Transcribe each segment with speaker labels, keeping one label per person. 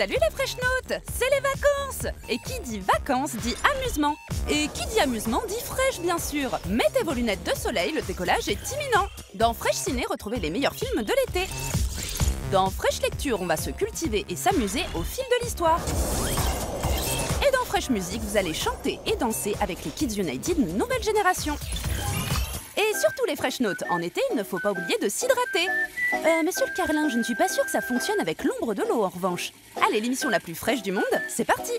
Speaker 1: Salut les Fresh Notes, c'est les vacances. Et qui dit vacances dit amusement. Et qui dit amusement dit fraîche bien sûr. Mettez vos lunettes de soleil, le décollage est imminent. Dans Fresh Ciné, retrouvez les meilleurs films de l'été. Dans Fresh Lecture, on va se cultiver et s'amuser au fil de l'histoire. Et dans Fresh Music, vous allez chanter et danser avec les Kids United nouvelle génération. Et surtout les Fresh Notes, en été, il ne faut pas oublier de s'hydrater. Monsieur le Carlin, je ne suis pas sûre que ça fonctionne avec l'ombre de l'eau en revanche. Allez, l'émission la plus fraîche du monde, c'est parti!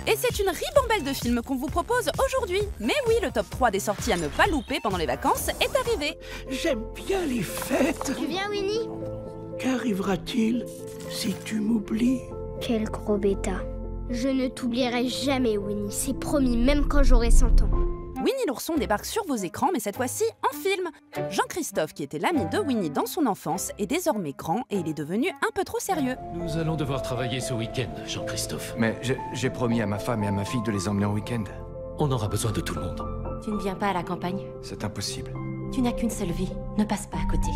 Speaker 1: Et c'est une ribambelle de films qu'on vous propose aujourd'hui. Mais oui, le top 3 des sorties à ne pas louper pendant les vacances est arrivé.
Speaker 2: J'aime bien les fêtes.
Speaker 3: Tu viens, Winnie?
Speaker 2: Qu'arrivera-t-il si tu m'oublies?
Speaker 3: Quel gros bêta. Je ne t'oublierai jamais, Winnie. C'est promis, même quand j'aurai 100 ans.
Speaker 1: Winnie l'ourson débarque sur vos écrans, mais cette fois-ci en film. Jean-Christophe, qui était l'ami de Winnie dans son enfance, est désormais grand et il est devenu un peu trop sérieux.
Speaker 4: Nous allons devoir travailler ce week-end, Jean-Christophe.
Speaker 5: Mais j'ai promis à ma femme et à ma fille de les emmener en week-end.
Speaker 4: On aura besoin de tout le monde.
Speaker 6: Tu ne viens pas à la campagne?
Speaker 5: C'est impossible.
Speaker 6: Tu n'as qu'une seule vie, ne passe pas à côté.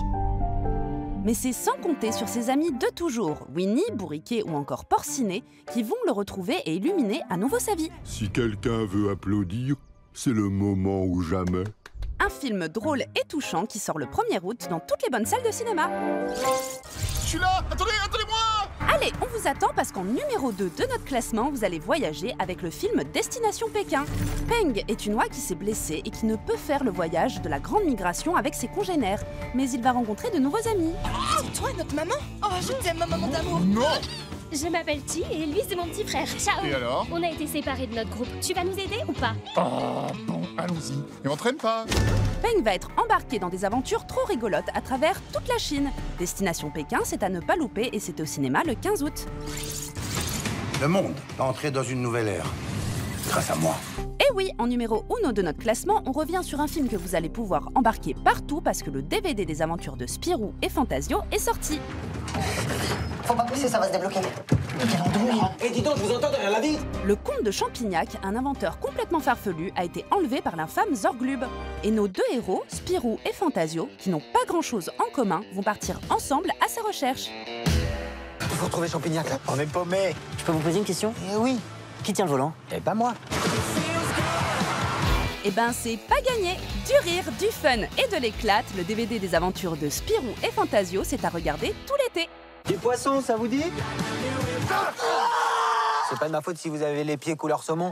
Speaker 1: Mais c'est sans compter sur ses amis de toujours, Winnie, Bourriquet ou encore Porcinet, qui vont le retrouver et illuminer à nouveau sa vie.
Speaker 7: Si quelqu'un veut applaudir, c'est le moment ou jamais.
Speaker 1: Un film drôle et touchant qui sort le 1er août dans toutes les bonnes salles de cinéma.
Speaker 7: Je suis là! Attendez-moi!
Speaker 1: Allez, on vous attend parce qu'en numéro 2 de notre classement, vous allez voyager avec le film Destination Pékin. Peng est une oie qui s'est blessée et qui ne peut faire le voyage de la grande migration avec ses congénères. Mais il va rencontrer de nouveaux amis.
Speaker 8: C'est toi notre maman? Oh, je t'aime, ma maman d'amour!
Speaker 7: Non!
Speaker 3: Je m'appelle Ti et lui, c'est mon petit frère. Ciao!
Speaker 7: Et alors?
Speaker 3: On a été séparés de notre groupe. Tu vas nous aider ou pas?
Speaker 7: Oh, bon, allons-y. Et on traîne pas.
Speaker 1: Peng va être embarqué dans des aventures trop rigolotes à travers toute la Chine. Destination Pékin, c'est à ne pas louper et c'est au cinéma le 15 août.
Speaker 9: Le monde va entrer dans une nouvelle ère. Grâce à moi.
Speaker 1: Et oui, en numéro 1 de notre classement, on revient sur un film que vous allez pouvoir embarquer partout parce que le DVD des aventures de Spirou et Fantasio est sorti.
Speaker 8: Faut pas pousser, ça va se débloquer. Quel endroit!
Speaker 10: Et dis donc, je vous entends derrière la vie.
Speaker 1: Le comte de Champignac, un inventeur complètement farfelu, a été enlevé par l'infâme Zorglub. Et nos deux héros, Spirou et Fantasio, qui n'ont pas grand-chose en commun, vont partir ensemble à sa recherche.
Speaker 10: Il faut retrouver Champignac, là.
Speaker 9: On est paumés.
Speaker 10: Je peux vous poser une question?
Speaker 9: Eh oui.
Speaker 10: Qui tient le volant?
Speaker 9: Eh ben moi.
Speaker 1: Eh ben c'est pas gagné. Du rire, du fun et de l'éclate, le DVD des aventures de Spirou et Fantasio, c'est à regarder tout l'été.
Speaker 10: Du poisson, ça vous dit? C'est pas de ma faute si vous avez les pieds couleur saumon.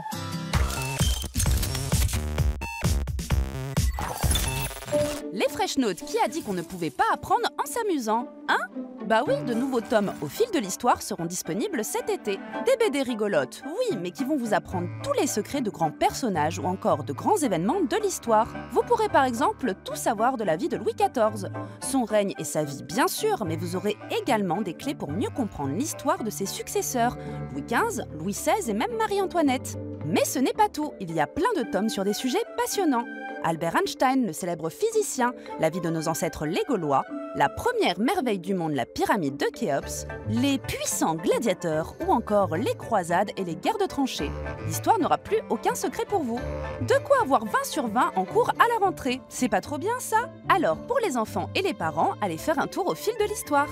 Speaker 1: Les Fresh Notes, qui a dit qu'on ne pouvait pas apprendre en s'amusant? Hein? Bah oui, de nouveaux tomes au fil de l'histoire seront disponibles cet été. Des BD rigolotes, oui, mais qui vont vous apprendre tous les secrets de grands personnages ou encore de grands événements de l'histoire. Vous pourrez par exemple tout savoir de la vie de Louis XIV. Son règne et sa vie bien sûr, mais vous aurez également des clés pour mieux comprendre l'histoire de ses successeurs, Louis XV, Louis XVI et même Marie-Antoinette. Mais ce n'est pas tout, il y a plein de tomes sur des sujets passionnants. Albert Einstein, le célèbre physicien, la vie de nos ancêtres les Gaulois, la première merveille du monde, la pyramide de Khéops, les puissants gladiateurs ou encore les croisades et les guerres de tranchées. L'histoire n'aura plus aucun secret pour vous. De quoi avoir 20 sur 20 en cours à la rentrée. C'est pas trop bien ça? Alors pour les enfants et les parents, allez faire un tour au fil de l'histoire.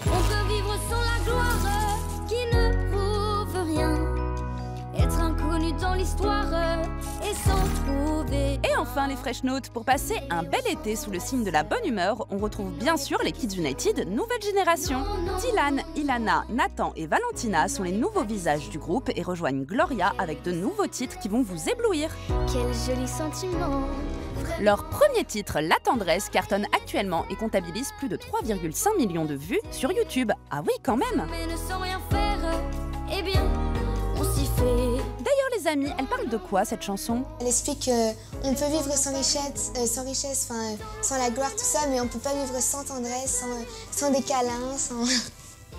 Speaker 3: On peut vivre sans la gloire qui ne prouve rien. Être inconnu dans l'histoire et s'en trouver.
Speaker 1: Et enfin les Fresh Notes, pour passer un bel été sous le signe de la bonne humeur, on retrouve bien sûr les Kids United nouvelle génération. Dylan, Ilana, Nathan et Valentina sont les nouveaux visages du groupe et rejoignent Gloria avec de nouveaux titres qui vont vous éblouir.
Speaker 3: Quel joli sentiment.
Speaker 1: Leur premier titre, La Tendresse, cartonne actuellement et comptabilise plus de 3,5 millions de vues sur YouTube. Ah oui, quand même!
Speaker 3: Mais ne sans rien faire, eh bien, on s'y fait.
Speaker 1: D'ailleurs les amis, elle parle de quoi cette chanson?
Speaker 11: Elle explique qu'on peut vivre sans richesse, sans la gloire, tout ça, mais on peut pas vivre sans tendresse, sans des câlins,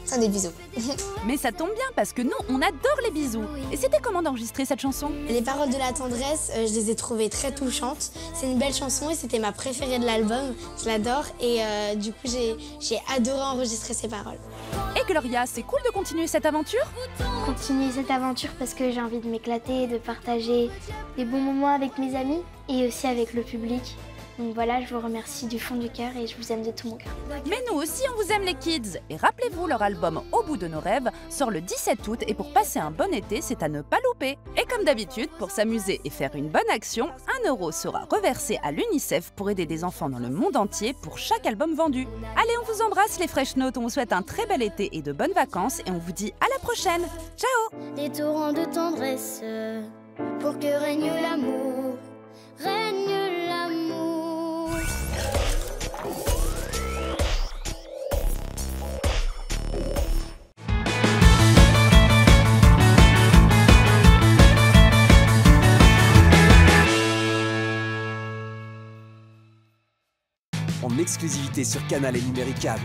Speaker 11: sont des bisous.
Speaker 1: Mais ça tombe bien parce que nous, on adore les bisous. Et c'était comment d'enregistrer cette chanson?
Speaker 11: Les paroles de la tendresse, je les ai trouvées très touchantes. C'est une belle chanson et c'était ma préférée de l'album. Je l'adore et du coup, j'ai adoré enregistrer ces paroles.
Speaker 1: Et Gloria, c'est cool de continuer cette aventure?
Speaker 12: Continuer cette aventure parce que j'ai envie de m'éclater, de partager des bons moments avec mes amis et aussi avec le public. Donc voilà, je vous remercie du fond du cœur et je vous aime de tout mon cœur.
Speaker 1: Mais nous aussi, on vous aime les kids. Et rappelez-vous, leur album Au bout de nos rêves sort le 17 août et pour passer un bon été, c'est à ne pas louper. Et comme d'habitude, pour s'amuser et faire une bonne action, 1 € sera reversé à l'UNICEF pour aider des enfants dans le monde entier pour chaque album vendu. Allez, on vous embrasse les Fresh Notes, on vous souhaite un très bel été et de bonnes vacances et on vous dit à la prochaine. Ciao!
Speaker 3: Des torrents de tendresse pour que règne l'amour, règne l'amour.
Speaker 13: En exclusivité sur Canal et Numéricable.